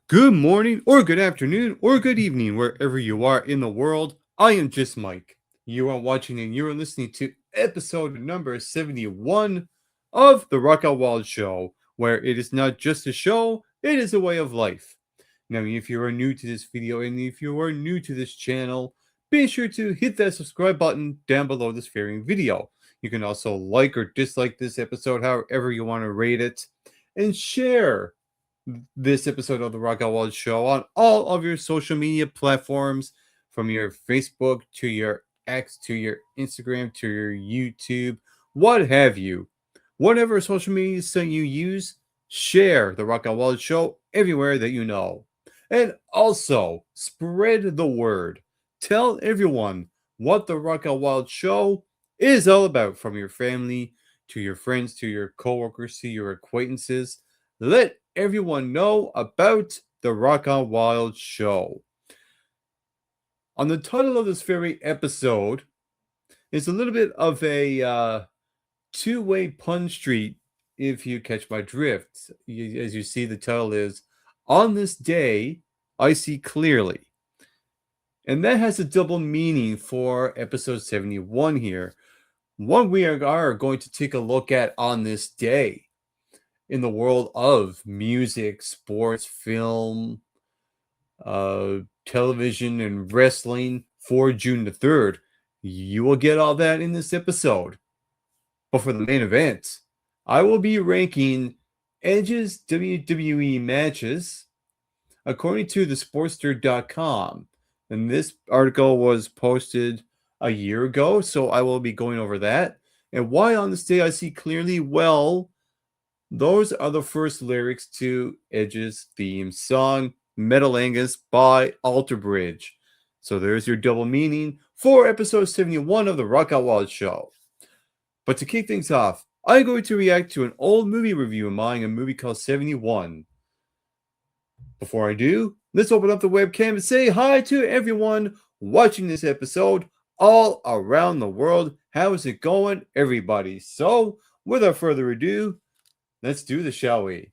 Good morning, or good afternoon, or good evening, wherever you are in the world. I am just Mike. You are watching and you are listening to episode number 71 of The Rock Out Wild Show, where it is not just a show, it is a way of life. Now, if you are new to this video and if you are new to this channel, be sure to hit that subscribe button down below this very video. You can also like or dislike this episode, however you want to rate it, and share this episode of the Rock Out Wild Show on all of your social media platforms, from your Facebook to your X to your Instagram to your YouTube, what have you. Whatever social media site you use, share the Rock Out Wild Show everywhere that you know. And also, spread the word. Tell everyone what the Rock Out Wild Show is all about, from your family to your friends to your coworkers to your acquaintances. Let everyone know about the Rock Out Wild Show. On the title of this very episode is a little bit of a two-way pun street, if you catch my drift. As you see, the title is On This Day, I See Clearly. And that has a double meaning for episode 71 here. One we are going to take a look at on this day in the world of music, sports, film, television, and wrestling for June the 3rd. You will get all that in this episode. But for the main event, I will be ranking Edge's WWE matches according to thesportster.com. And this article was posted a year ago, so I will be going over that. And why on this day I see clearly? Well, those are the first lyrics to Edge's theme song, Metal Angus by Alter Bridge. So there's your double meaning for episode 71 of the Rock Out Wild Show. But to kick things off, I'm going to react to an old movie review of mine, a movie called 71. Before I do, let's open up the webcam and say hi to everyone watching this episode all around the world. How is it going, everybody? So, without further ado, let's do this, shall we?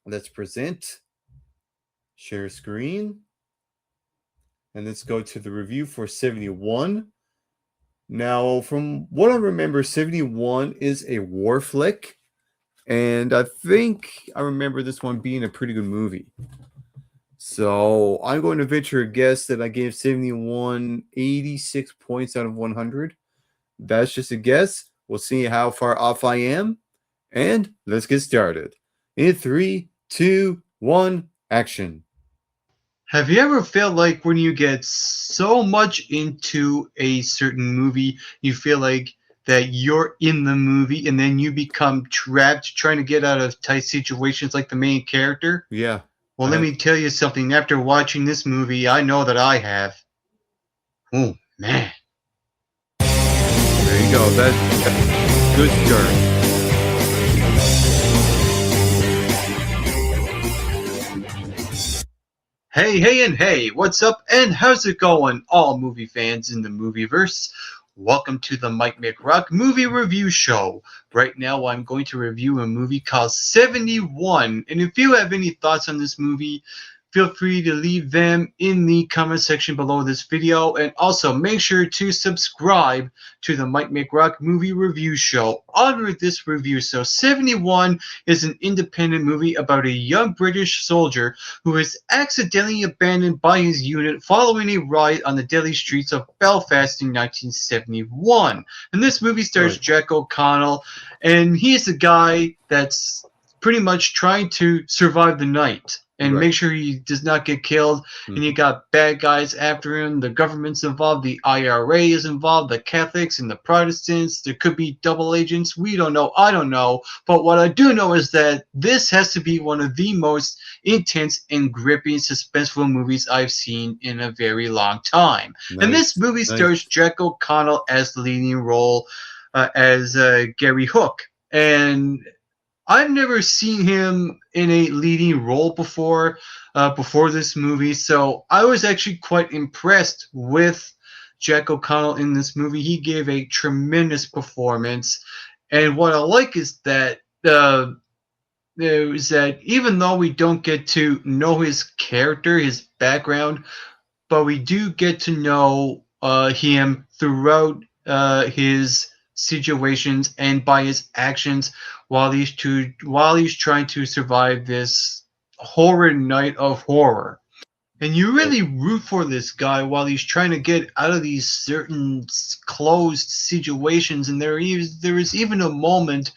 Let's present, share screen, and let's go to the review for 71. Now, from what I remember, 71 is a war flick, and I think I remember this one being a pretty good movie. So I'm going to venture a guess that I gave 71 86 points out of 100. That's just a guess. We'll see how far off I am. And let's get started. In 3, 2, 1, action. Have you ever felt like when you get so much into a certain movie, you feel like that you're in the movie and then you become trapped trying to get out of tight situations like the main character? Yeah. Well, let me tell you something. After watching this movie, I know that I have. Oh, man. There you go. That's good start. Hey, and hey, what's up and how's it going, all movie fans in the movieverse? Welcome to the Mike McRock Movie Review Show. Right now I'm going to review a movie called 71, and if you have any thoughts on this movie, feel free to leave them in the comment section below this video, and also make sure to subscribe to the Mike McRock Movie Review Show under this review. So 71 is an independent movie about a young British soldier who is accidentally abandoned by his unit following a riot on the deadly streets of Belfast in 1971. And this movie stars Jack O'Connell, and he's the guy that's pretty much trying to survive the night and make sure he does not get killed. And you got bad guys after him. The government's involved. The IRA is involved. The Catholics and the Protestants. There could be double agents. We don't know. I don't know. But what I do know is that this has to be one of the most intense and gripping, suspenseful movies I've seen in a very long time. And this movie stars Jack O'Connell as the leading role as Gary Hook. And I've never seen him in a leading role before this movie, so I was actually quite impressed with Jack O'Connell in this movie. He gave a tremendous performance, and what I like is that is that even though we don't get to know his character, his background, but we do get to know him throughout his situations and by his actions while he's trying to survive this horrid night of horror. And you really root for this guy while he's trying to get out of these certain closed situations. And there is even a moment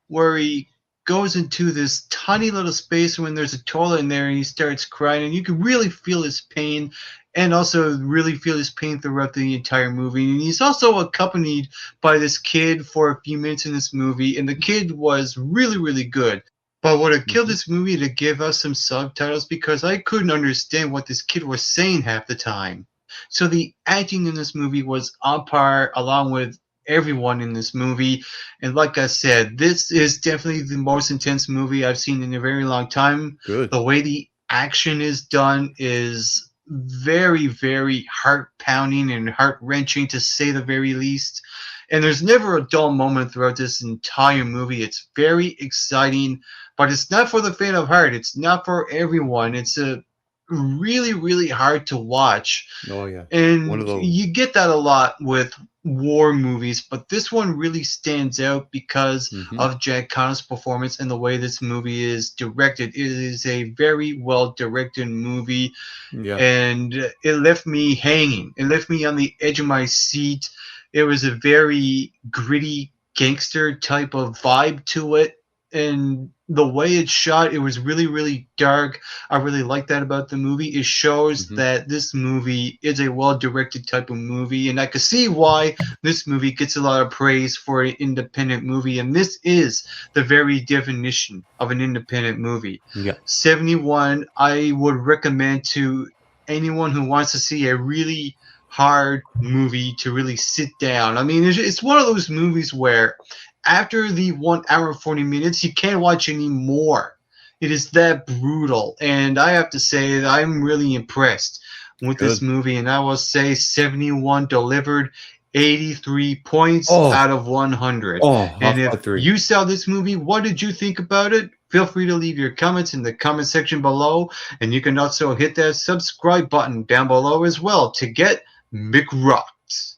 where he goes into this tiny little space when there's a toilet in there and he starts crying, and you can really feel his pain and also really feel his pain throughout the entire movie. And he's also accompanied by this kid for a few minutes in this movie, and the kid was really, really good. But what it killed Mhm. this movie to give us some subtitles because I couldn't understand what this kid was saying half the time. So the acting in this movie was on par along with everyone in this movie. And like I said, this is definitely the most intense movie I've seen in a very long time. Good. The way the action is done is very, very heart pounding and heart wrenching to say the very least. And there's never a dull moment throughout this entire movie. It's very exciting, but it's not for the faint of heart. It's not for everyone. It's a really, really hard to watch. Oh yeah. One of And those. you get that a lot with war movies, but this one really stands out because Hmm. of Jack Connor's performance and the way this movie is directed. It is a very well directed movie, Yeah. and it left me hanging. It left me on the edge of my seat. It was a very gritty gangster type of vibe to it, and the way it's shot, it was really, really dark. I really like that about the movie. It shows Hmm. that this movie is a well directed type of movie, and I can see why this movie gets a lot of praise for an independent movie. And this is the very definition of an independent movie. Yeah. 71, I would recommend to anyone who wants to see a really hard movie to really sit down. I mean, it's one of those movies where after the 1 hour and 40 minutes, you can't watch any more. It is that brutal. And I have to say that I'm really impressed with this Good. movie. And I will say 71 delivered 83 points Oh. out of 100. Oh. And Off by if three. you saw this movie, what did you think about it? Feel free to leave your comments in the comment section below. And you can also hit that subscribe button down below as well to get McRocks.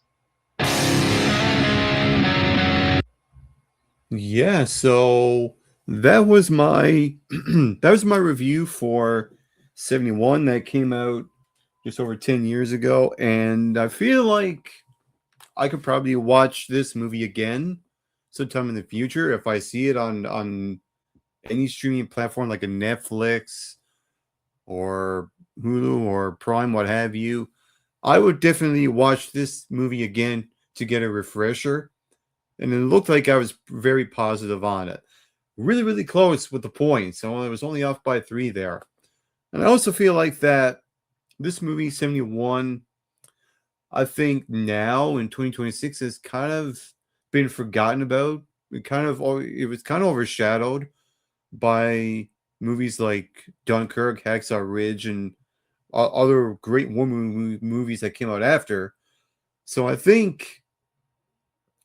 Yeah. So that was my that was my review for 71 that came out just over 10 years ago, and I feel like I could probably watch this movie again sometime in the future if I see it on any streaming platform like a Netflix or Hulu or Prime, what have you. I would definitely watch this movie again to get a refresher. And it looked like I was very positive on it. Really, really close with the points. So I was only off by three there. And I also feel like that this movie, 71, I think now in 2026 has kind of been forgotten about. It was kind of overshadowed by movies like Dunkirk, Hacksaw Ridge, and other great movies that came out after. So I think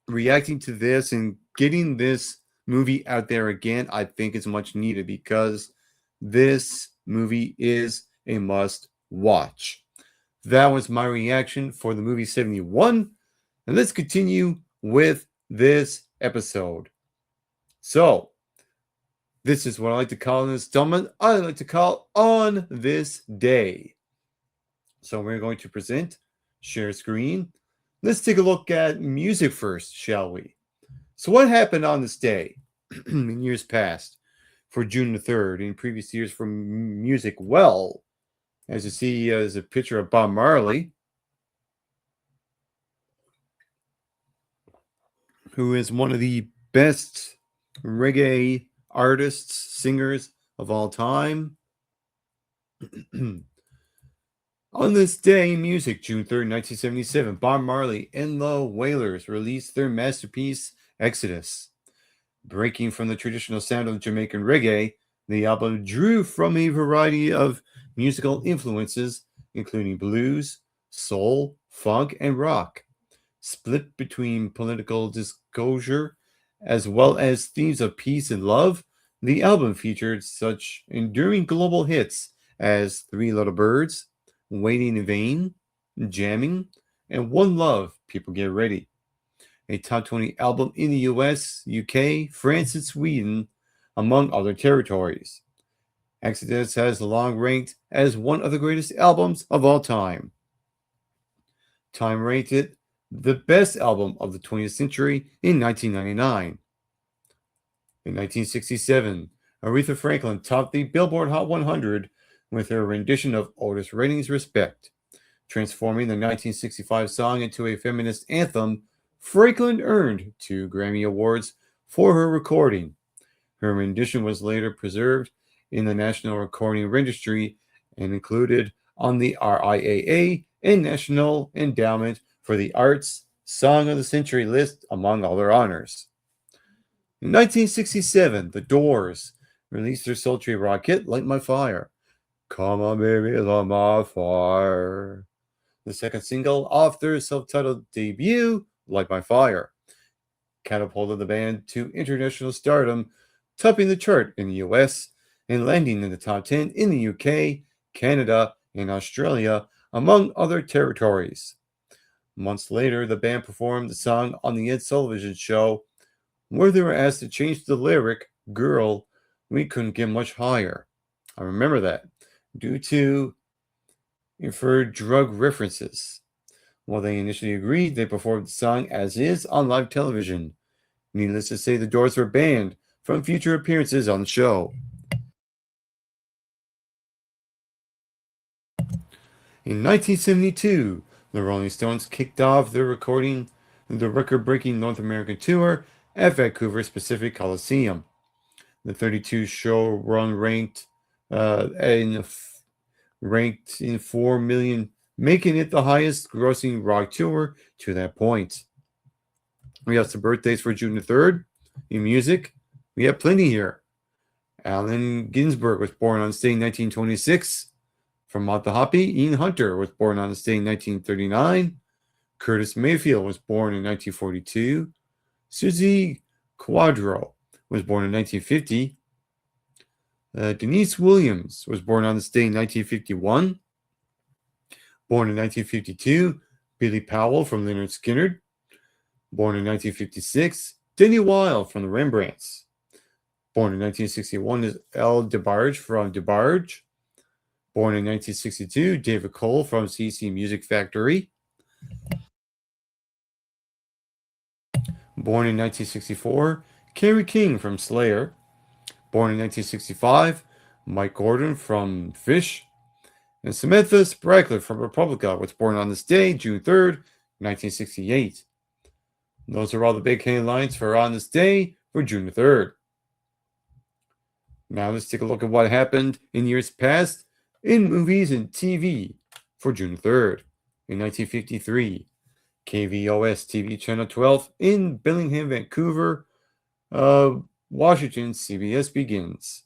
reacting to this and getting this movie out there again, I think is much needed because this movie is a must watch. That was my reaction for the movie 71. And let's continue with this episode. So, this is what I like to call an installment I like to call On This Day. So, we're going to present, share screen. Let's take a look at music first, shall we? So, what happened on this day in years past for June the 3rd, in previous years for music? Well, as you see, there's a picture of Bob Marley, who is one of the best reggae artists, singers of all time. On this day in music, June 3rd, 1977, Bob Marley and the Wailers released their masterpiece, Exodus. Breaking from the traditional sound of Jamaican reggae, the album drew from a variety of musical influences, including blues, soul, funk, and rock, split between political disclosure as well as themes of peace and love. The album featured such enduring global hits as Three Little Birds, Waiting in Vain, Jamming, and One Love, People Get Ready. A top 20 album in the US, UK, France, and Sweden, among other territories. Exodus has long ranked as one of the greatest albums of all time. Time ranked it the best album of the 20th century in 1999. In 1967, Aretha Franklin topped the Billboard Hot 100 with her rendition of Otis Redding's Respect. Transforming the 1965 song into a feminist anthem, Franklin earned 2 Grammy Awards for her recording. Her rendition was later preserved in the National Recording Registry and included on the RIAA and National Endowment for the Arts Song of the Century list, among other honors. In 1967, The Doors released their sultry rock hit, Light My Fire. Come on, baby, light my fire. The second single off their self-titled debut, Light My Fire, catapulted the band to international stardom, topping the chart in the US and landing in the top 10 in the UK, Canada, and Australia, among other territories. Months later, the band performed the song on the Ed Sullivan Show, where they were asked to change the lyric, Girl, we couldn't get much higher. I remember that, due to inferred drug references. While they initially agreed, they performed the song as is on live television. Needless to say, the Doors were banned from future appearances on the show. In 1972, the Rolling Stones kicked off their record-breaking North American tour at Vancouver's Pacific Coliseum. The 32-show run ranked in 4 million, making it the highest-grossing rock tour to that point. We have some birthdays for June the 3rd. In music, we have plenty here. Allen Ginsberg was born on this day in 1926. From Mount the Hoppy, Ian Hunter was born on this day in 1939. Curtis Mayfield was born in 1942. Susie Quadro was born in 1950. Denise Williams was born on this day in 1951. Born in 1952, Billy Powell from Lynyrd Skynyrd. Born in 1956, Denny Wilde from the Rembrandts. Born in 1961 is El DeBarge from DeBarge. Born in 1962, David Cole from CC Music Factory. Born in 1964, Kerry King from Slayer. Born in 1965, Mike Gordon from Fish. And Samantha Spraggler from Republica was born on this day, June 3rd, 1968. Those are all the big headlines for on this day for June the 3rd. Now let's take a look at what happened in years past in movies and TV for June 3rd. In 1953, KVOS TV Channel 12 in Bellingham, Vancouver, Washington, CBS begins.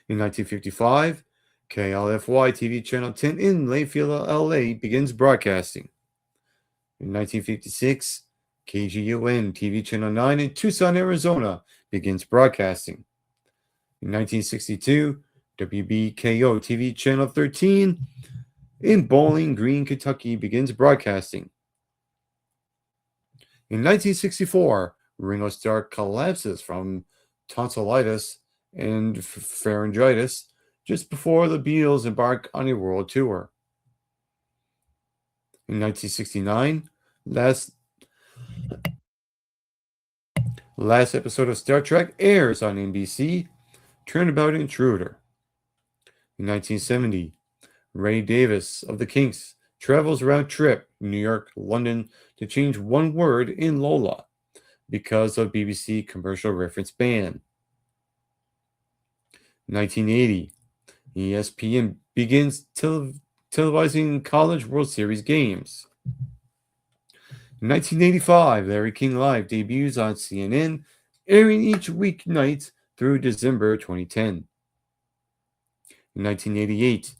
In 1955, KLFY TV Channel 10 in Layfield, LA begins broadcasting. In 1956, KGUN TV Channel 9 in Tucson, Arizona begins broadcasting. In 1962, WBKO TV Channel 13 in Bowling Green, Kentucky begins broadcasting. In 1964, Ringo Starr collapses from tonsillitis and pharyngitis just before the Beatles embark on a world tour. In 1969, last episode of Star Trek airs on NBC, Turnabout Intruder. In 1970, Ray Davis of the Kinks travels round trip New York, London to change one word in Lola because of BBC commercial reference ban. 1980, ESPN begins televising College World Series games. In 1985, Larry King Live debuts on CNN, airing each weeknight through December 2010. In 1988,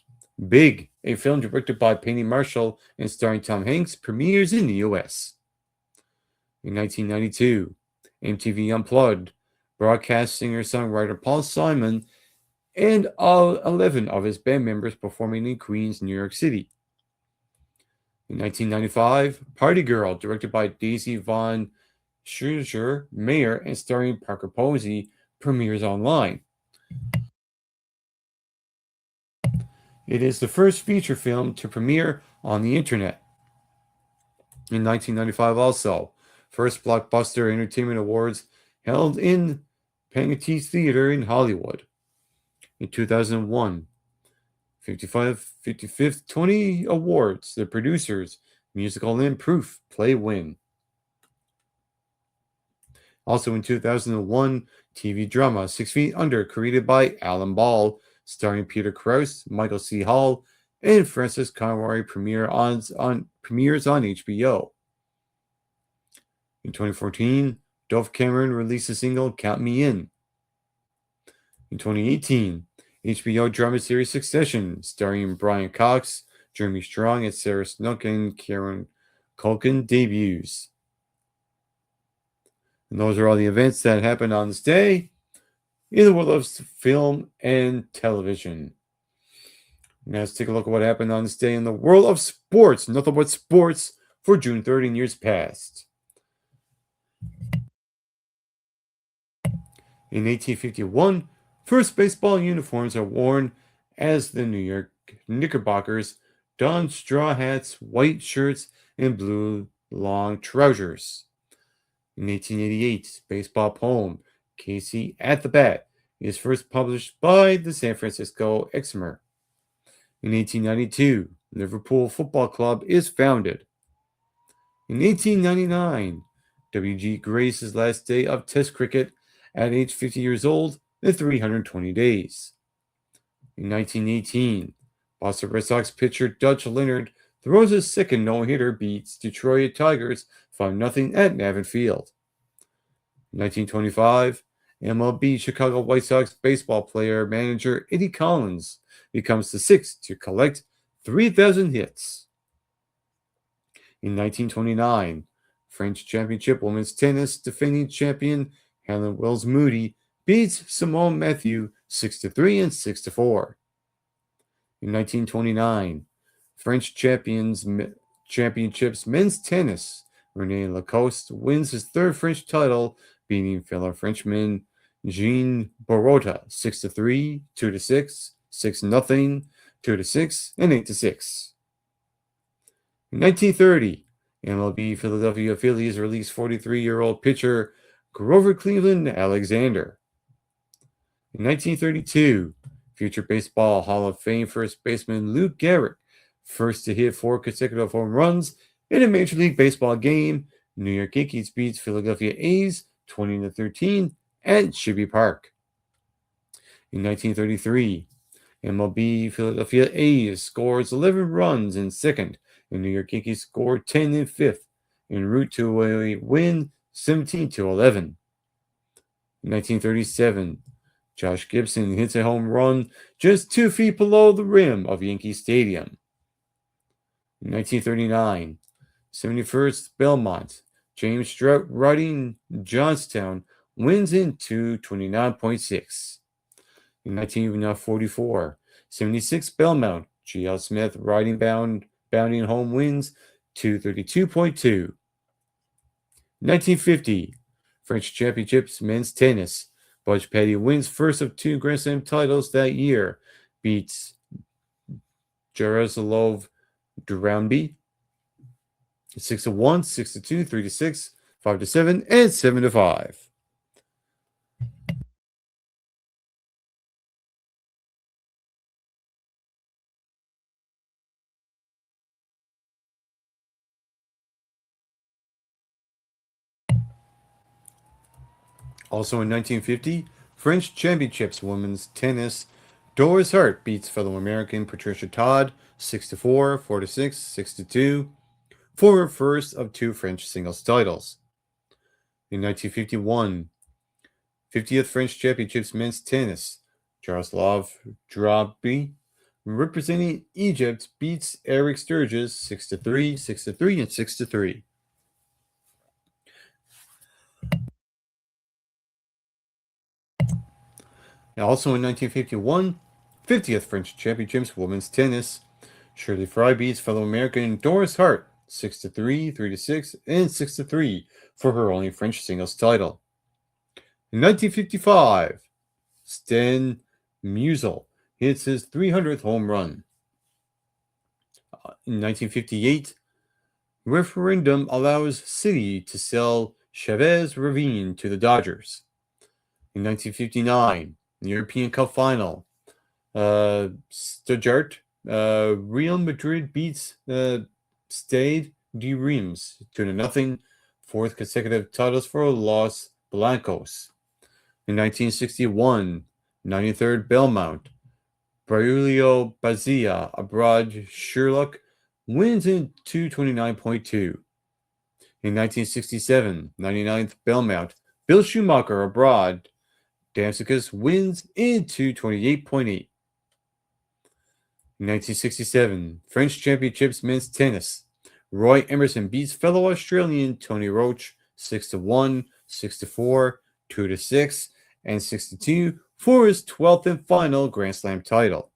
Big, a film directed by Penny Marshall and starring Tom Hanks, premieres in the U.S. In 1992, MTV Unplugged broadcast singer-songwriter Paul Simon, and all 11 of his band members performing in Queens, New York City. In 1995, Party Girl, directed by Daisy Von Schurger, Mayer, and starring Parker Posey, premieres online. It is the first feature film to premiere on the internet. In 1995 also, first Blockbuster Entertainment Awards held in Panettiere Theater in Hollywood. In 2001, 55th Tony Awards, the producers, musical and proof, play win. Also in 2001, TV drama 6 Feet Under, created by Alan Ball, starring Peter Krause, Michael C. Hall, and Francis Conroy, premieres on HBO. In 2014, Dove Cameron released the single Count Me In. In 2018, HBO drama series Succession, starring Brian Cox, Jeremy Strong, and Sarah Snook and Karen Culkin, debuts. And those are all the events that happened on this day in the world of film and television. Now let's take a look at what happened on this day in the world of sports. Nothing but sports for June 3rd in years past. In 1851, first baseball uniforms are worn as the New York Knickerbockers donned straw hats, white shirts, and blue long trousers. In 1888, baseball poem Casey at the Bat is first published by the San Francisco Examiner. In 1892, Liverpool Football Club is founded. In 1899, W.G. Grace's last day of Test cricket at age 50 years old and 320 days. In 1918, Boston Red Sox pitcher Dutch Leonard throws his second no-hitter, beats Detroit Tigers 5-0 at Navin Field. In 1925, MLB Chicago White Sox baseball player manager Eddie Collins becomes the sixth to collect 3,000 hits. In 1929, French Championship women's tennis defending champion Helen Wells Moody beats Simone Matthew 6-3 and 6-4. In 1929, French Championships men's tennis, René Lacoste wins his third French title, beating fellow Frenchman Jean Barotta 6-3, 2-6, 6-0, 2-6, and 8-6. In 1930, MLB Philadelphia Phillies released 43-year-old pitcher Grover Cleveland Alexander. In 1932, future Baseball Hall of Fame first baseman Lou Gehrig, first to hit 4 consecutive home runs in a Major League Baseball game. New York Yankees beats Philadelphia A's 20-13 at Shibby Park. In 1933, MLB Philadelphia A's scores 11 runs in second, and New York Yankees scored 10 in fifth, en route to a win 17-11. In 1937, Josh Gibson hits a home run just 2 feet below the rim of Yankee Stadium. In 1939, 71st Belmont, James Strout riding Johnstown wins in 229.6. In 1944, 76th Belmont, G.L. Smith riding bounding home wins 232.2. 1950, French Championships men's tennis. Butch Petty wins first of 2 Grand Slam titles that year, beats Jaroslav Duranby 6-1, 6-2, 3-6, 5-7, and 7-5. Also in 1950, French Championships women's tennis, Doris Hart beats fellow American Patricia Todd 6-4, 4-6, 6-2 for her first of 2 French singles titles. In 1951, 50th French Championships men's tennis, Jaroslav Drobny, representing Egypt, beats Eric Sturgis 6-3, 6-3, and 6-3. And also in 1951, 50th French Championships Women's Tennis. Shirley Fry beats fellow American Doris Hart 6-3, 3-6, and 6-3 for her only French singles title. In 1955, Stan Musial hits his 300th home run. In 1958, referendum allows city to sell Chavez Ravine to the Dodgers. In 1959, the European Cup final, Stuttgart, Real Madrid beats Stade de Reims 2-0, fourth consecutive titles for Los Blancos. In 1961, 93rd Belmont, Braulio Bazia abroad Sherlock wins in 229.2. In 1967, 99th Belmont, Bill Schumacher abroad, Damsicus wins in 228.8. In 1967, French Championships Men's Tennis, Roy Emerson beats fellow Australian Tony Roche 6-1, 6-4, 2-6, and 6-2 for his 12th and final Grand Slam title.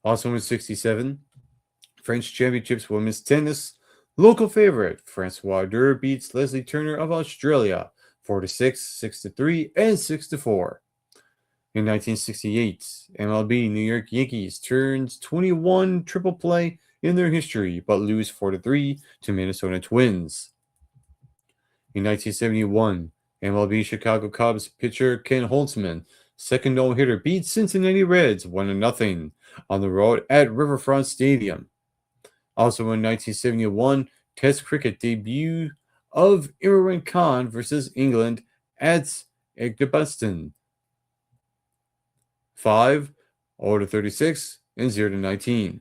Also in 67, French Championships Women's Tennis, local favorite Francois Durr beats Leslie Turner of Australia 4-6, 6-3, and 6-4. In 1968, MLB New York Yankees turns 21 triple play in their history, but lose 4-3 to Minnesota Twins. In 1971, MLB Chicago Cubs pitcher Ken Holtzman, second no-hitter, beats Cincinnati Reds 1-0 on the road at Riverfront Stadium. Also in 1971, Test cricket debut of Imran Khan versus England at Edgbaston. 5-36 and 0-19.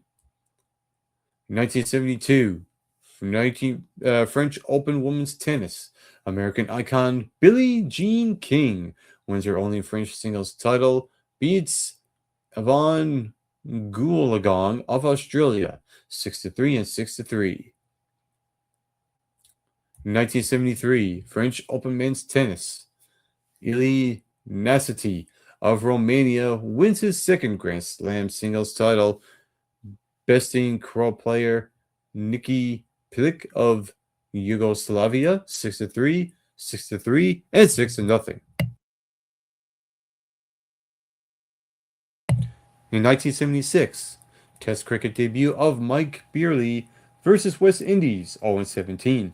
In 1972, French Open Women's Tennis, American icon Billie Jean King wins her only French singles title, beats Yvonne Goolagong of Australia 6-3 and 6-3. In 1973, French Open Men's Tennis, Ilie Nasati of Romania wins his second Grand Slam singles title, besting Croat player Niki Pilic of Yugoslavia 6-3, 6-3, and 6-0. In 1976, Test cricket debut of Mike Beerley versus West Indies 0-17.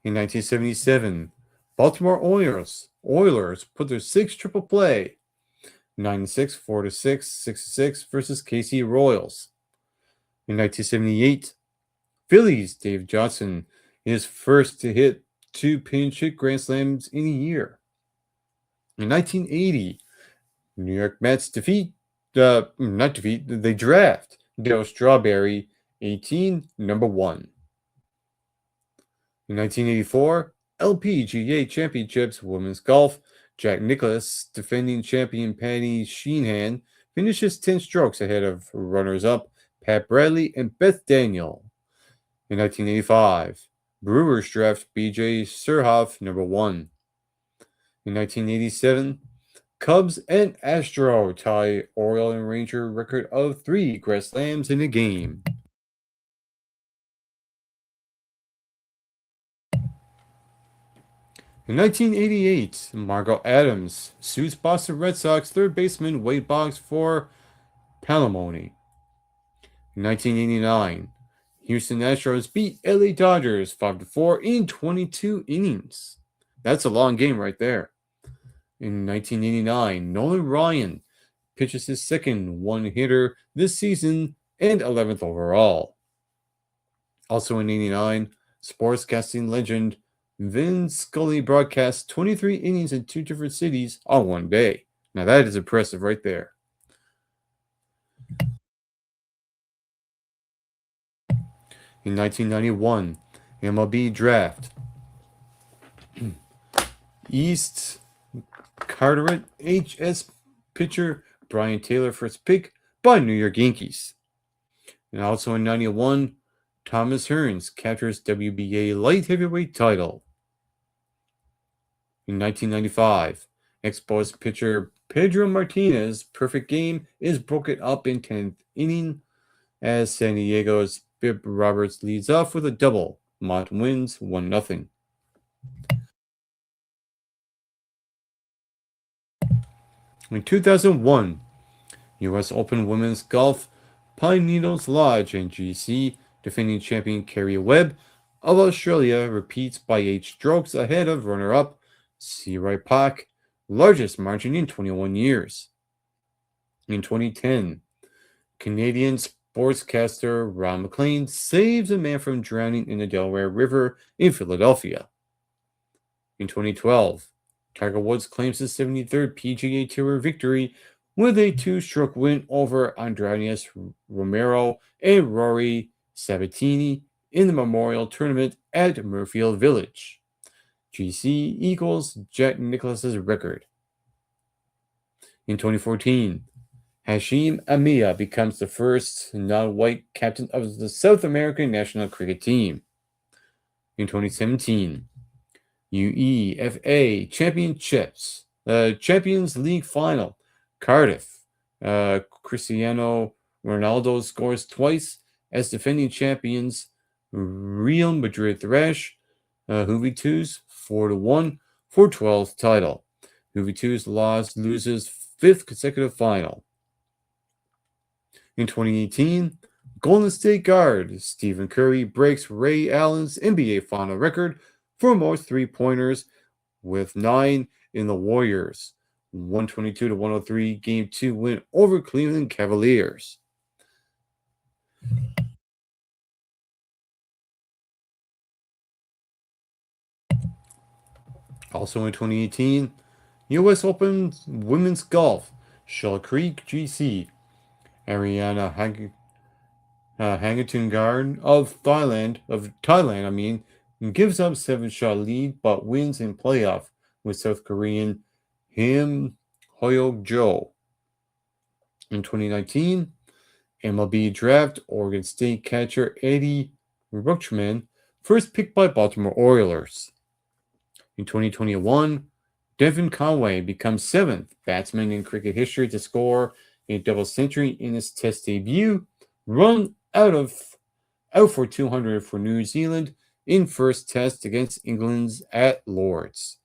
In 1977, Baltimore Oilers put their sixth triple play 9-6, 4-6, 6-6 versus KC Royals. In 1978, Phillies Dave Johnson is first to hit 2 pinch hit Grand Slams in a year. In 1980, New York Mets draft Darryl Strawberry 18, number 1. In 1984, LPGA Championships Women's Golf, Jack Nicklaus, defending champion Patty Sheehan, finishes 10 strokes ahead of runners-up Pat Bradley and Beth Daniel. In 1985, Brewers draft BJ Surhoff, number 1. In 1987, Cubs and Astro tie Oriole and Ranger record of 3 Grand Slams in a game. In 1988, Margot Adams sues Boston Red Sox third baseman Wade Boggs for palimony. In 1989, Houston Astros beat LA Dodgers 5-4 in 22 innings. That's a long game right there. In 1989, Nolan Ryan pitches his second one-hitter this season and 11th overall. Also in 89, sportscasting legend Vin Scully broadcast 23 innings in 2 different cities on one day. Now that is impressive right there. In 1991, MLB draft. East Carteret HS pitcher Brian Taylor first pick by New York Yankees. And also in 91, Thomas Hearns captures WBA light heavyweight title. In 1995, Expos pitcher Pedro Martinez's perfect game is broken up in 10th inning as San Diego's Bib Roberts leads off with a double. Mont wins 1-0. In 2001, U.S. Open Women's Golf, Pine Needles Lodge and GC defending champion Kerry Webb of Australia repeats by 8 strokes ahead of runner-up Sirai Pak, largest margin in 21 years. In 2010, Canadian sportscaster Ron McLean saves a man from drowning in the Delaware River in Philadelphia. In 2012, Tiger Woods claims his 73rd PGA Tour victory with a 2-stroke win over Andreas Romero and Rory Sabatini in the Memorial Tournament at Murfield Village. GC equals Jack Nicklaus's record. In 2014, Hashim Amia becomes the first non-white captain of the South American national cricket team. In 2017, UEFA Championships, Champions League final, Cardiff. Cristiano Ronaldo scores twice as defending champions Real Madrid thrash Juventus 4-1 for 12th title. Juventus loses 5th consecutive final. In 2018, Golden State guard Stephen Curry breaks Ray Allen's NBA final record for most three-pointers with 9 in the Warriors' 122-103 Game 2 win over Cleveland Cavaliers. Also in 2018, U.S. Open Women's Golf, Shell Creek GC, Ariana Hangatungarn of Thailand, gives up 7-shot lead but wins in playoff with South Korean Him Hoyok Jo. In 2019, MLB draft Oregon State catcher Eddie Rutschman, first picked by Baltimore Orioles. In 2021, Devin Conway becomes 7th batsman in cricket history to score a double century in his Test debut, run out for 200 for New Zealand in first Test against England's at Lords.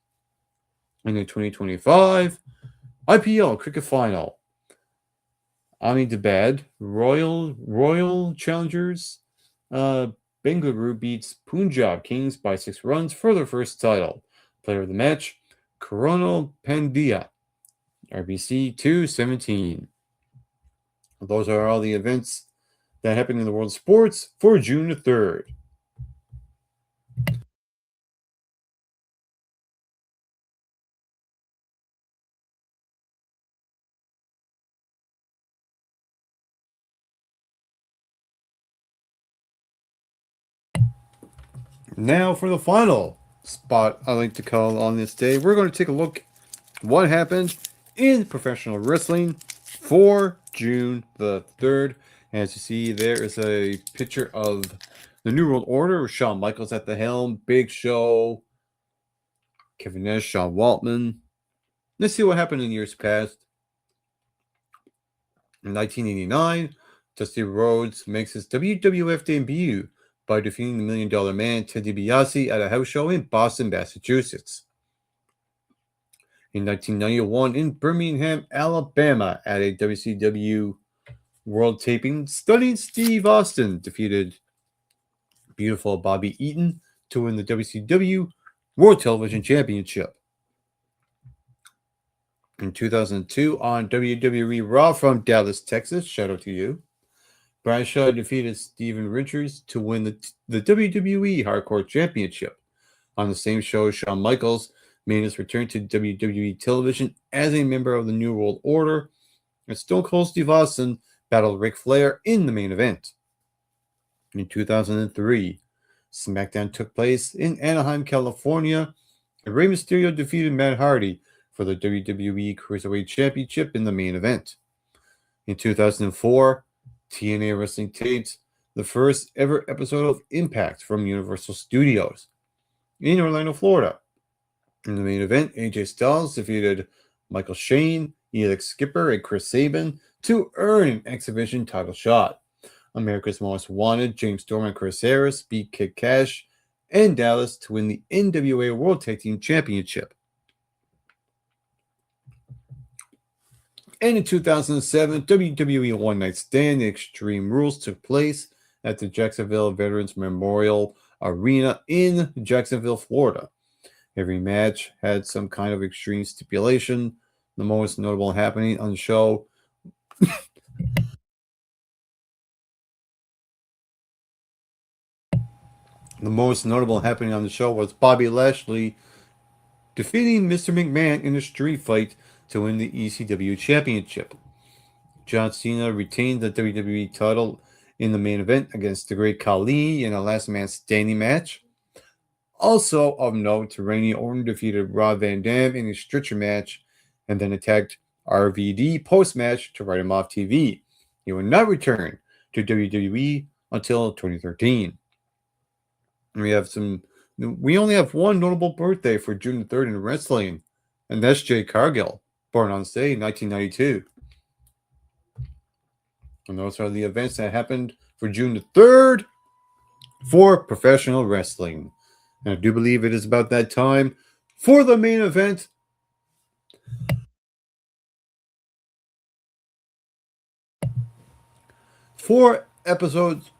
In the 2025 IPL cricket final, Ahmedabad Royal Challengers Bengaluru beats Punjab Kings by 6 runs for their first title. Player of the match, Coronel Pandya, RBC 217. Those are all the events that happened in the world of sports for June the 3rd. Now for the final spot I like to call on this day. We're going to take a look at what happened in professional wrestling for June the 3rd. As you see, there is a picture of the New World Order with Shawn Michaels at the helm, Big Show, Kevin Nash, Sean Waltman. Let's see what happened in years past. In 1989, Dusty Rhodes makes his WWF debut by defeating the $1 Million Man, Ted DiBiase, at a house show in Boston, Massachusetts. In 1991, in Birmingham, Alabama, at a WCW World taping, stunning Steve Austin defeated beautiful Bobby Eaton to win the WCW World Television Championship. In 2002, on WWE Raw from Dallas, Texas, shout out to you, Bradshaw defeated Steven Richards to win the WWE Hardcore Championship. On the same show, Shawn Michaels made his return to WWE television as a member of the New World Order, and Stone Cold Steve Austin battled Ric Flair in the main event. In 2003, SmackDown took place in Anaheim, California, and Rey Mysterio defeated Matt Hardy for the WWE Cruiserweight Championship in the main event. In 2004, TNA Wrestling taped the first ever episode of Impact from Universal Studios in Orlando, Florida. In the main event, AJ Styles defeated Michael Shane, Elix Skipper, and Chris Sabin to earn an X Division title shot. America's Most Wanted, James Storm and Chris Harris beat Kid Cash and Dallas to win the NWA World Tag Team Championship. And in 2007, WWE One Night Stand Extreme Rules took place at the Jacksonville Veterans Memorial Arena in Jacksonville, Florida. Every match had some kind of extreme stipulation. The most notable happening on the show was Bobby Lashley defeating Mr. McMahon in a street fight to win the ECW Championship. John Cena retained the WWE title in the main event against the Great Khali in a last man standing match. Also of note, Randy Orton defeated Rob Van Dam in a stretcher match and then attacked RVD post-match to write him off TV. He would not return to WWE until 2013. We only have one notable birthday for June 3rd in wrestling, and that's Jade Cargill, born on this day in 1992. And those are the events that happened for June the 3rd for professional wrestling. And I do believe it is about that time for the main event. For episodes.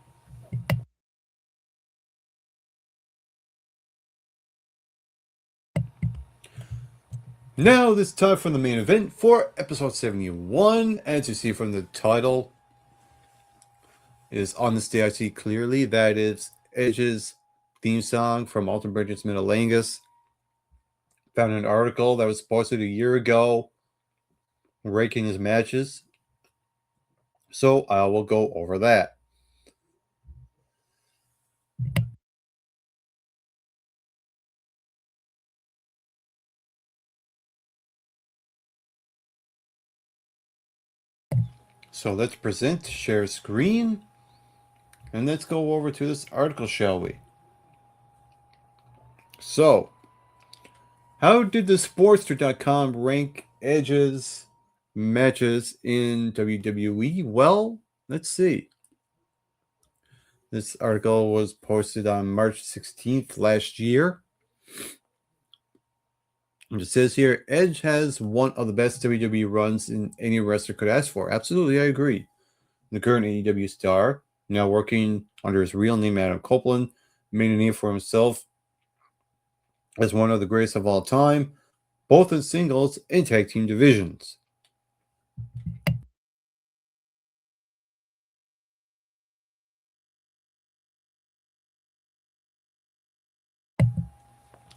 Now this time for the main event for episode 71. As you see from the title, is On This Day I See Clearly. That is Edge's theme song from Alton Bridges Metalangus. Found an article that was posted a year ago ranking his matches. So I will go over that. So let's share screen, and let's go over to this article, shall we? So, how did the Sportster.com rank Edge's matches in WWE? Well, let's see. This article was posted on March 16th last year. And it says here, Edge has one of the best WWE runs in any wrestler could ask for. Absolutely, I agree. The current AEW star, now working under his real name, Adam Copeland, made a name for himself as one of the greatest of all time, both in singles and tag team divisions.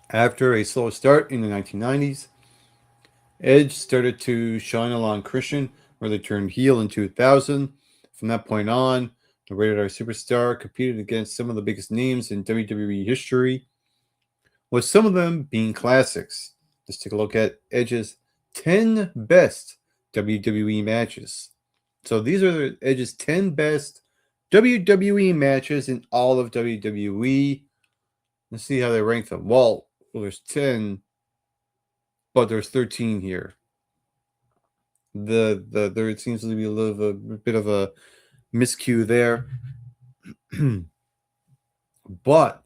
After a slow start in the 1990s, Edge started to shine along Christian, where they turned heel in 2000. From that point on, the Rated R Superstar competed against some of the biggest names in WWE history, with some of them being classics. Let's take a look at Edge's 10 best WWE matches. So these are Edge's 10 best WWE matches in all of WWE. Let's see how they rank them. Well, there's 10, but there's 13 here. There seems to be a bit of a miscue there. But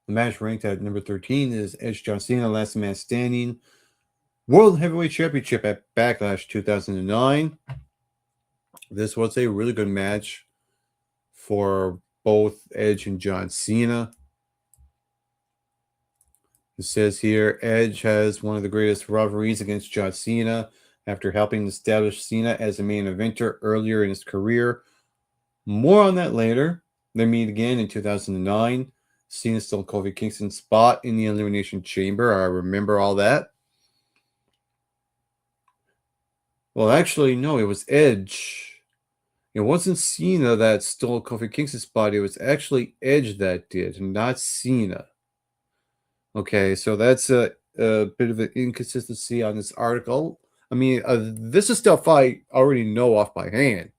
the match ranked at number 13 is Edge John Cena, Last Man Standing, World Heavyweight Championship at Backlash 2009. This was a really good match for both Edge and John Cena. It says here, Edge has one of the greatest rivalries against John Cena after helping establish Cena as a main eventer earlier in his career. More on that later. They meet again in 2009. Cena stole Kofi Kingston's spot in the Elimination Chamber. I remember all that. Well, actually, no, it was Edge. It wasn't Cena that stole Kofi Kingston's spot. It was actually Edge that did, not Cena. Okay, so that's a bit of an inconsistency on this article. I mean, this is stuff I already know off by hand,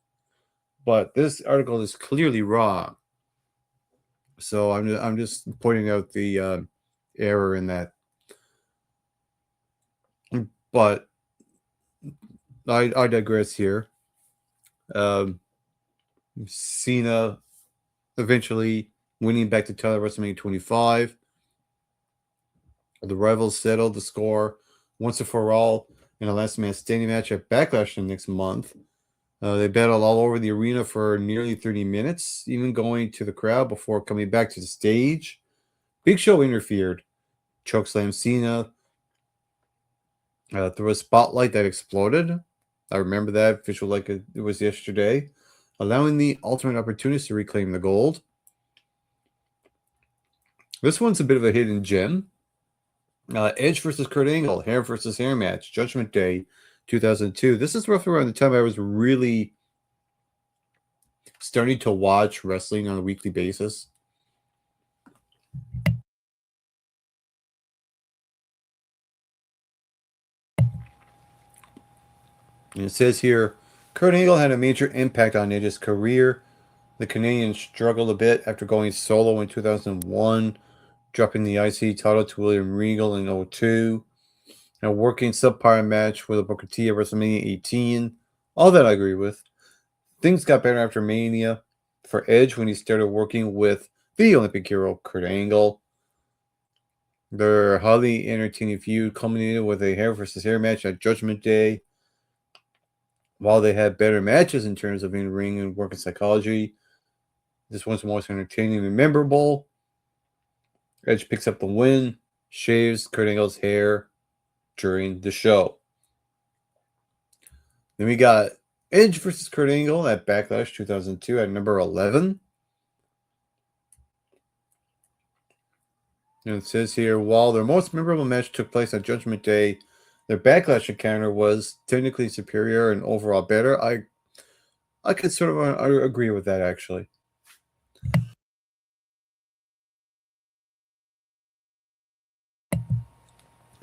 but this article is clearly wrong. So I'm just pointing out the error in that. But I digress here. Cena eventually winning back the title at WrestleMania 25. The rivals settled the score once and for all in a last man standing match at Backlash the next month. They battled all over the arena for nearly 30 minutes, even going to the crowd before coming back to the stage. Big Show interfered, chokeslam Cena, through a spotlight that exploded. I remember that visual like it was yesterday, allowing the Ultimate Opportunist to reclaim the gold. This one's a bit of a hidden gem. Edge versus Kurt Angle, hair versus hair match, Judgment Day 2002. This is roughly around the time I was really starting to watch wrestling on a weekly basis. And it says here, Kurt Angle had a major impact on Edge's career. The Canadian struggled a bit after going solo in 2001, dropping the IC title to William Regal in 2002, and a working subpar match with a Booker T at WrestleMania 18. All that I agree with. Things got better after Mania for Edge when he started working with the Olympic hero Kurt Angle. Their highly entertaining feud culminated with a hair versus hair match at Judgment Day. While they had better matches in terms of in-ring and working psychology, this one's most entertaining and memorable. Edge picks up the win, shaves Kurt Angle's hair during the show. Then we got Edge versus Kurt Angle at Backlash 2002 at number 11. And it says here, while their most memorable match took place on Judgment Day, their Backlash encounter was technically superior and overall better. I could sort of agree with that, actually.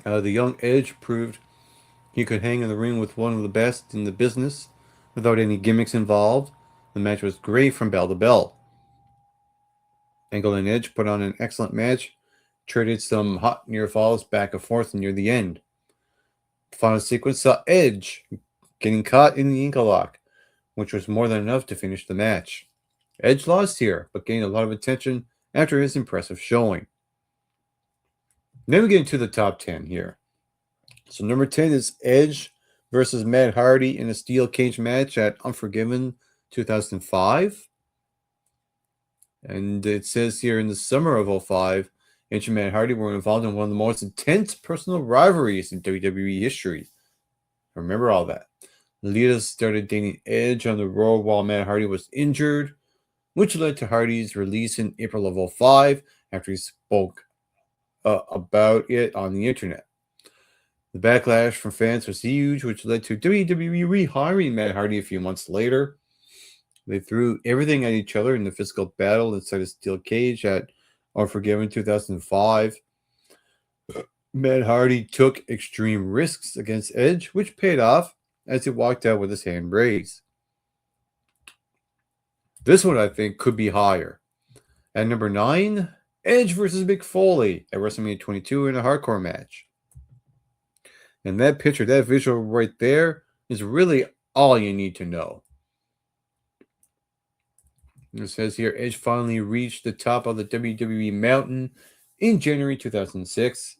The young Edge proved he could hang in the ring with one of the best in the business without any gimmicks involved. The match was great from bell to bell. Angle and Edge put on an excellent match, traded some hot near falls back and forth near the end. The final sequence saw Edge getting caught in the ankle lock, which was more than enough to finish the match. Edge lost here, but gained a lot of attention after his impressive showing. Then we get into the top 10 here. So number 10 is Edge versus Matt Hardy in a steel cage match at Unforgiven 2005. And it says here in the summer of 2005, Edge and Matt Hardy were involved in one of the most intense personal rivalries in WWE history. I remember all that. Lita started dating Edge on the road while Matt Hardy was injured, which led to Hardy's release in April of 2005 after he spoke about it on the internet. The backlash from fans was huge, which led to WWE rehiring Matt Hardy a few months later. They threw everything at each other in the physical battle inside a steel cage at Unforgiven 2005. Matt Hardy took extreme risks against Edge, which paid off as he walked out with his hand raised. This one I think could be higher. At number 9, Edge versus Mick Foley at WrestleMania 22 in a hardcore match. And that picture, that visual right there is really all you need to know. It says here, Edge finally reached the top of the WWE mountain in January 2006,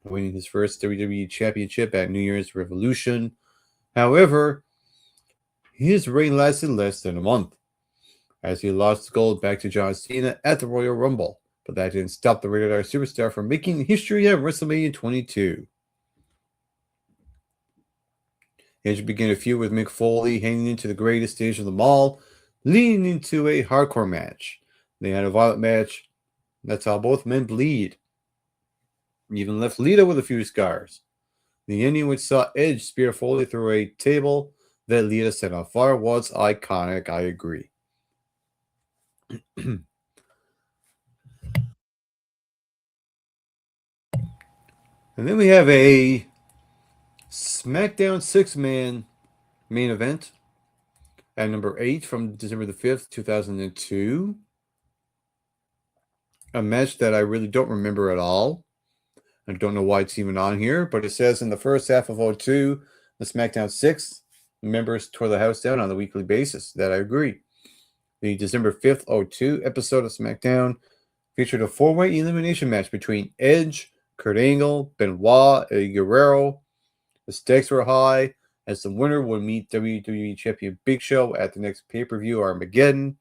winning his first WWE Championship at New Year's Revolution. However, his reign lasted less than a month, as he lost gold back to John Cena at the Royal Rumble. But that didn't stop the Rated R superstar from making history at WrestleMania 22. Edge began a feud with Mick Foley, hanging into the greatest stage of them all, leading into a hardcore match. They had a violent match. That's how both men bleed. Even left Lita with a few scars. The ending, which saw Edge spear Foley through a table that Lita set on fire, was iconic. I agree. And then we have a SmackDown 6-man main event at number 8 from December the 5th, 2002. A match that I really don't remember at all. I don't know why it's even on here, but it says in the first half of 02, the SmackDown 6 members tore the house down on a weekly basis. That I agree. The December 5th, 02 episode of SmackDown featured a four-way elimination match between Edge, Kurt Angle, Benoit, Eddie Guerrero. The stakes were high, as the winner would meet WWE Champion Big Show at the next pay-per-view Armageddon.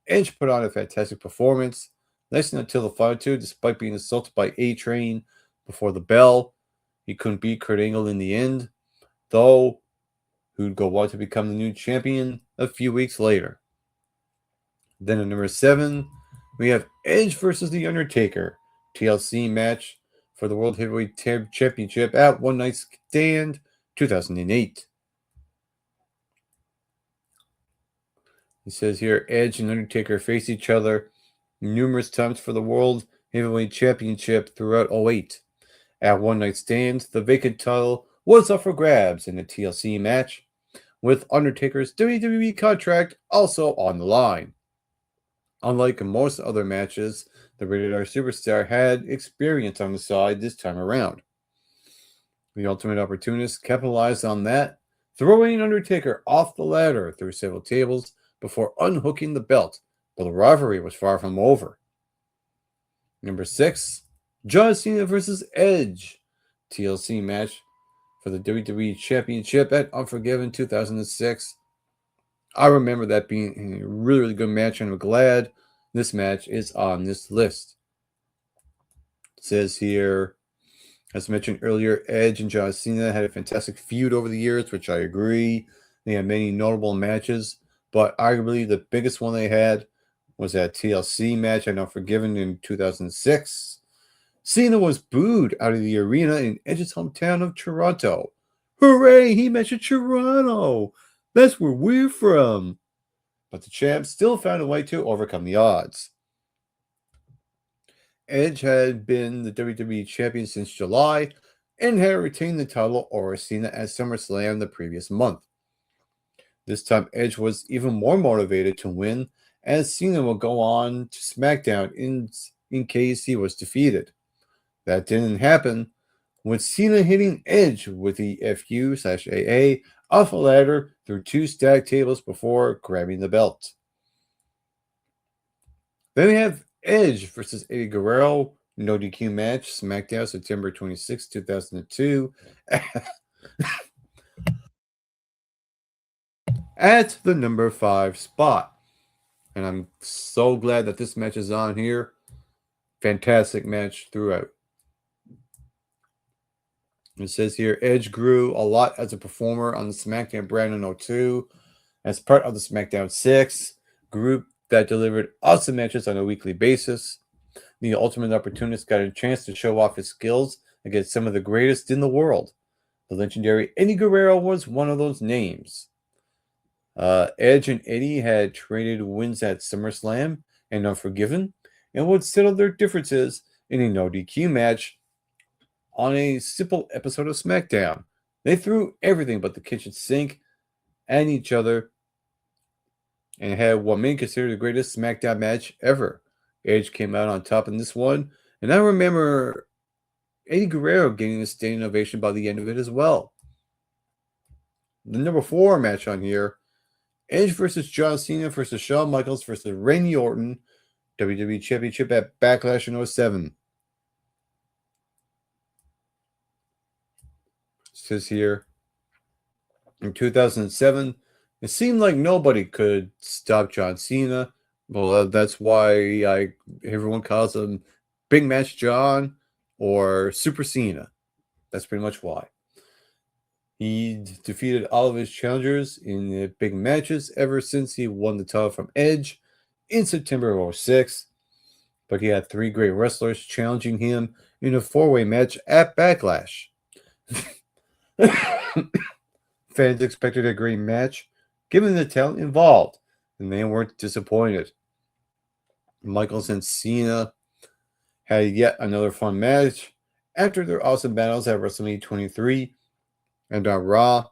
Edge put on a fantastic performance, lasting until the final two, despite being assaulted by A-Train before the bell. He couldn't beat Kurt Angle in the end, though who'd go on to become the new champion a few weeks later. Then at number 7, we have Edge versus The Undertaker, TLC match for the World Heavyweight Championship at One Night Stand 2008. It says here, Edge and Undertaker face each other numerous times for the World Heavyweight Championship throughout 08. At One Night Stand, the vacant title was up for grabs in the TLC match, with Undertaker's WWE contract also on the line. Unlike most other matches, the Rated R Superstar had experience on the side this time around. The Ultimate Opportunist capitalized on that, throwing Undertaker off the ladder through several tables before unhooking the belt, but the rivalry was far from over. Number 6, John Cena versus Edge, TLC match for the WWE Championship at Unforgiven 2006. I remember that being a really, really good match, and I'm glad this match is on this list. It says here, as mentioned earlier, Edge and John Cena had a fantastic feud over the years, which I agree. They had many notable matches, but arguably the biggest one they had was that TLC match at Unforgiven in 2006. Cena was booed out of the arena in Edge's hometown of Toronto. Hooray, he mentioned Toronto! That's where we're from. But the champ still found a way to overcome the odds. Edge had been the WWE champion since July and had retained the title over Cena at SummerSlam the previous month. This time, Edge was even more motivated to win, as Cena will go on to SmackDown in case he was defeated. That didn't happen, with Cena hitting Edge with the FU/AA off a ladder through 2 stacked tables before grabbing the belt. Then we have Edge versus Eddie Guerrero, no DQ match, SmackDown, September 26, 2002. At the number 5 spot. And I'm so glad that this match is on here. Fantastic match throughout. It says here, Edge grew a lot as a performer on the SmackDown brand in 02 as part of the SmackDown 6 group that delivered awesome matches on a weekly basis. The Ultimate Opportunist got a chance to show off his skills against some of the greatest in the world. The legendary Eddie Guerrero was one of those names. Edge and Eddie had traded wins at SummerSlam and Unforgiven and would settle their differences in a no DQ match on a simple episode of SmackDown. They threw everything but the kitchen sink at each other and had what many consider the greatest SmackDown match ever. Edge came out on top in this one, and I remember Eddie Guerrero getting a standing ovation by the end of it as well. The number 4 match on here, Edge versus John Cena versus Shawn Michaels versus Randy Orton, WWE Championship at Backlash in 07. It says here, in 2007, it seemed like nobody could stop John Cena. Well, that's why everyone calls him Big Match John or Super Cena. That's pretty much why. He defeated all of his challengers in the big matches ever since he won the title from Edge in September of 06. But he had 3 great wrestlers challenging him in a 4-way match at Backlash. Fans expected a great match, given the talent involved, and they weren't disappointed. Michaels and Cena had yet another fun match after their awesome battles at WrestleMania 23 and on Raw,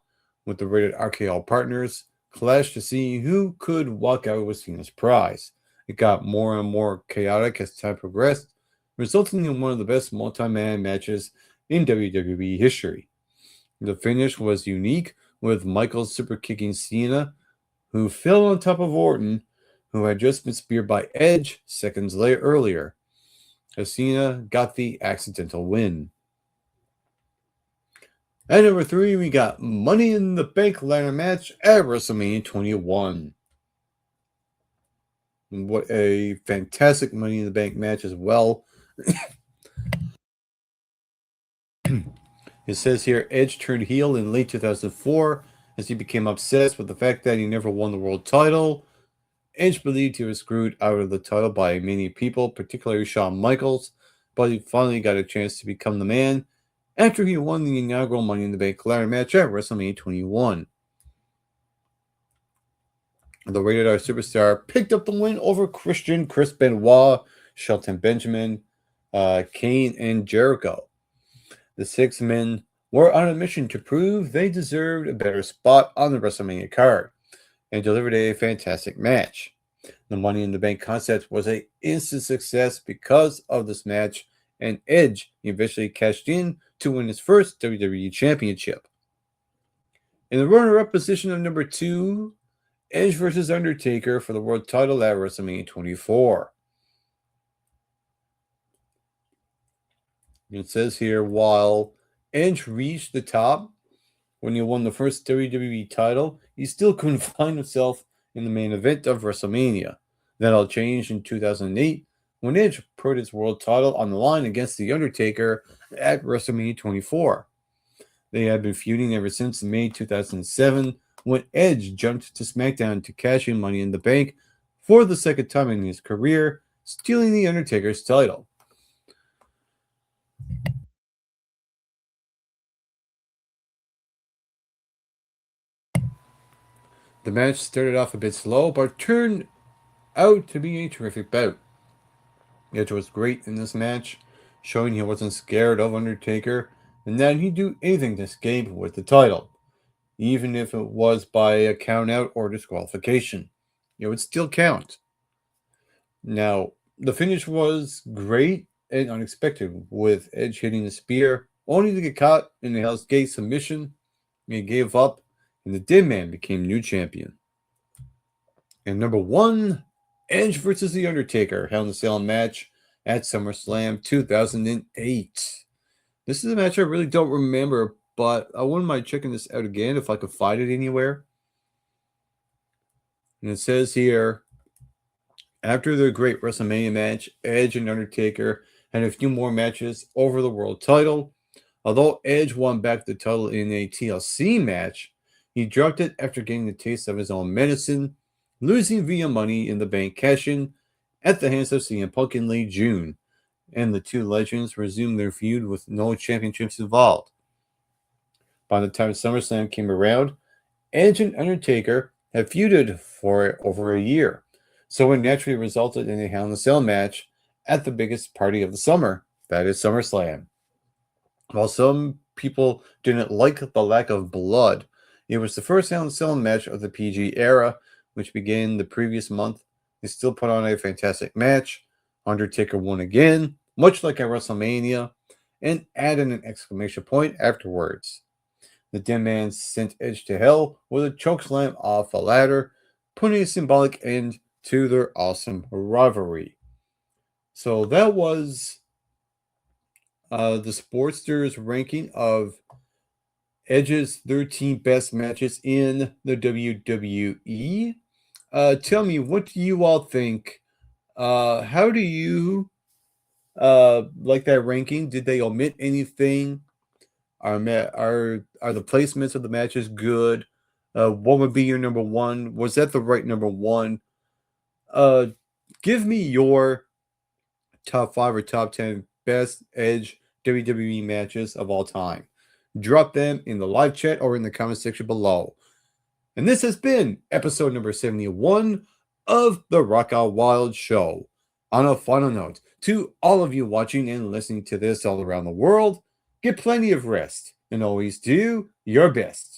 with the Rated RKO partners clashed to see who could walk out with Cena's prize. It got more and more chaotic as time progressed, resulting in one of the best multi-man matches in WWE history. The finish was unique, with Michaels super kicking Cena, who fell on top of Orton, who had just been speared by Edge seconds earlier. Cena got the accidental win. At number 3, we got Money in the Bank ladder match at WrestleMania 21. What a fantastic Money in the Bank match as well. It says here, Edge turned heel in late 2004 as he became obsessed with the fact that he never won the world title. Edge believed he was screwed out of the title by many people, particularly Shawn Michaels, but he finally got a chance to become the man after he won the inaugural Money in the Bank ladder match at WrestleMania 21. The Rated R Superstar picked up the win over Chris Benoit, Shelton Benjamin, Kane, and Jericho. The 6 men were on a mission to prove they deserved a better spot on the WrestleMania card and delivered a fantastic match. The Money in the Bank concept was an instant success because of this match, and Edge eventually cashed in to win his first WWE Championship. In the runner-up position of number 2, Edge vs. Undertaker for the world title at WrestleMania 24. It says here, while Edge reached the top when he won the first WWE title, he still couldn't find himself in the main event of WrestleMania. That all changed in 2008 when Edge put his world title on the line against The Undertaker at WrestleMania 24. They had been feuding ever since May 2007 when Edge jumped to SmackDown to cash in Money in the Bank for the second time in his career, stealing The Undertaker's title. The match started off a bit slow, but turned out to be a terrific bout. Edge was great in this match, showing he wasn't scared of Undertaker and that he'd do anything to escape with the title, even if it was by a count-out or disqualification. It would still count. Now, the finish was great and unexpected, with Edge hitting the spear, only to get caught in the Hell's Gate submission. He gave up, and the Dead Man became new champion. And number 1, Edge versus The Undertaker, Hell in a Cell match at SummerSlam 2008. This is a match I really don't remember, but I wouldn't mind checking this out again if I could find it anywhere. And it says here, after the great WrestleMania match, Edge and Undertaker had a few more matches over the world title. Although Edge won back the title in a TLC match, he dropped it after getting the taste of his own medicine, losing via Money in the Bank cash-in at the hands of CM Punk in late June, and the two legends resumed their feud with no championships involved. By the time SummerSlam came around, Edge and Undertaker had feuded for over a year, so it naturally resulted in a Hell in a Cell match at the biggest party of the summer, that is SummerSlam. While some people didn't like the lack of blood, it was the first Hell in a Cell match of the PG era, which began the previous month. They still put on a fantastic match. Undertaker won again, much like at WrestleMania, and added an exclamation point afterwards. The Dead Man sent Edge to hell with a chokeslam off a ladder, putting a symbolic end to their awesome rivalry. So that was the Sportsters ranking of Edge's 13 best matches in the WWE. Tell me, what do you all think? How do you like that ranking? Did they omit anything? Are the placements of the matches good? What would be your number 1? Was that the right number 1? Give me your top 5 or top 10 best Edge WWE matches of all time. Drop them in the live chat or in the comment section below. And this has been episode number 71 of the Rock Out Wild Show. On a final note, to all of you watching and listening to this all around the world, get plenty of rest and always do your best.